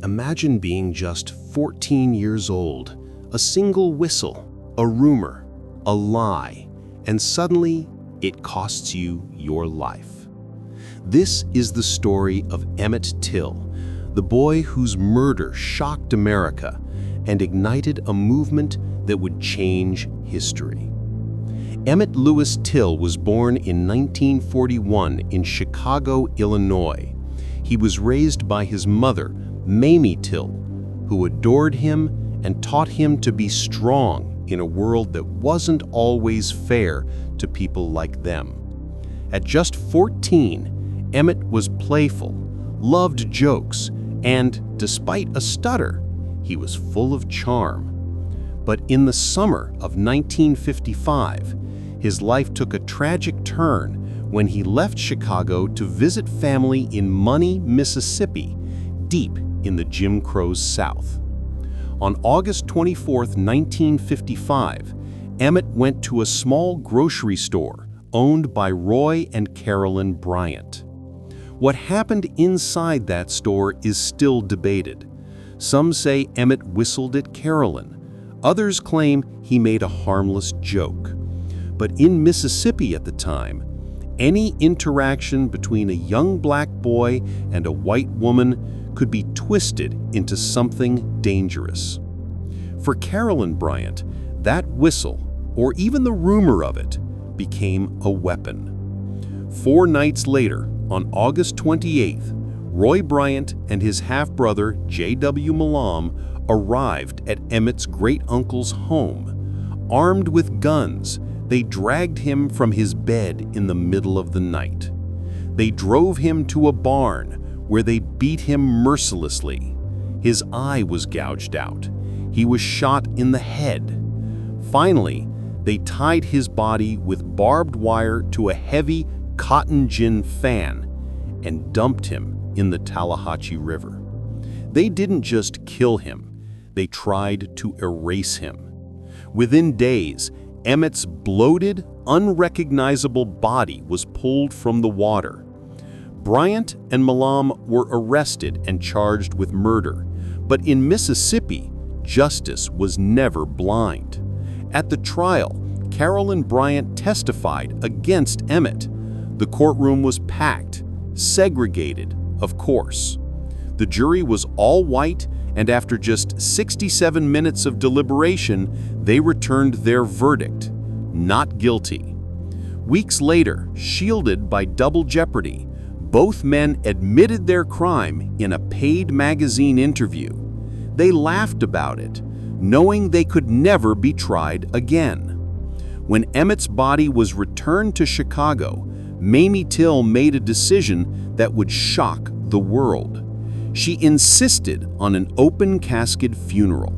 Imagine being just 14 years old, a single whistle, a rumor, a lie, and suddenly it costs you your life. This is the story of Emmett Till, the boy whose murder shocked America and ignited a movement that would change history. Emmett Louis Till was born in 1941 in Chicago, Illinois. He was raised by his mother, Mamie Till, who adored him and taught him to be strong in a world that wasn't always fair to people like them. At just 14, Emmett was playful, loved jokes, and, despite a stutter, he was full of charm. But in the summer of 1955, his life took a tragic turn when he left Chicago to visit family in Money, Mississippi, deep in the Jim Crow's South. On August 24, 1955, Emmett went to a small grocery store owned by Roy and Carolyn Bryant. What happened inside that store is still debated. Some say Emmett whistled at Carolyn. Others claim he made a harmless joke. But in Mississippi at the time, any interaction between a young black boy and a white woman could be twisted into something dangerous. For Carolyn Bryant, that whistle, or even the rumor of it, became a weapon. 4 nights later, on August 28th, Roy Bryant and his half-brother, J.W. Milam, arrived at Emmett's great-uncle's home. Armed with guns, they dragged him from his bed in the middle of the night. They drove him to a barn where they beat him mercilessly. His eye was gouged out. He was shot in the head. Finally, they tied his body with barbed wire to a heavy cotton gin fan and dumped him in the Tallahatchie River. They didn't just kill him, they tried to erase him. Within days, Emmett's bloated, unrecognizable body was pulled from the water. Bryant and Milam were arrested and charged with murder, but in Mississippi, justice was never blind. At the trial, Carolyn Bryant testified against Emmett. The courtroom was packed, segregated, of course. The jury was all white, and after just 67 minutes of deliberation, they returned their verdict: not guilty. Weeks later, shielded by double jeopardy, both men admitted their crime in a paid magazine interview. They laughed about it, knowing they could never be tried again. When Emmett's body was returned to Chicago, Mamie Till made a decision that would shock the world. She insisted on an open-casket funeral.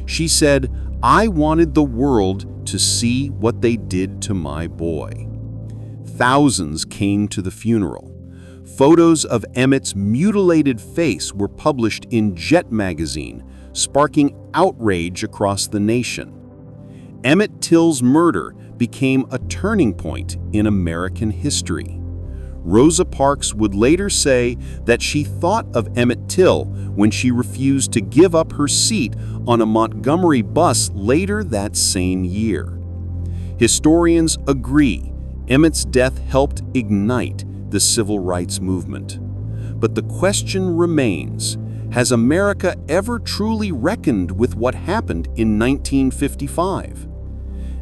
She said, "I wanted the world to see what they did to my boy." Thousands came to the funeral. Photos of Emmett's mutilated face were published in Jet magazine, sparking outrage across the nation. Emmett Till's murder became a turning point in American history. Rosa Parks would later say that she thought of Emmett Till when she refused to give up her seat on a Montgomery bus later that same year. Historians agree Emmett's death helped ignite the civil rights movement. But the question remains, has America ever truly reckoned with what happened in 1955?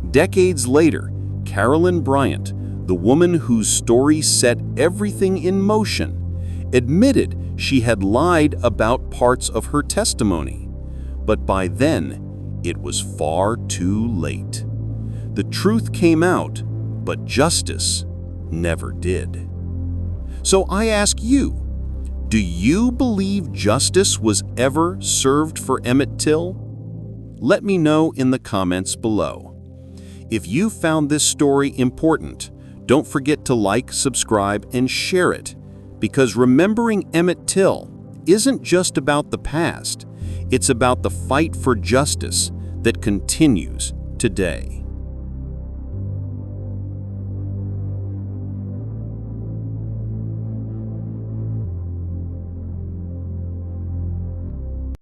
Decades later, Carolyn Bryant, the woman whose story set everything in motion, admitted she had lied about parts of her testimony. But by then, it was far too late. The truth came out, but justice never did. So I ask you, do you believe justice was ever served for Emmett Till? Let me know in the comments below. If you found this story important, don't forget to like, subscribe, and share it, because remembering Emmett Till isn't just about the past, it's about the fight for justice that continues today.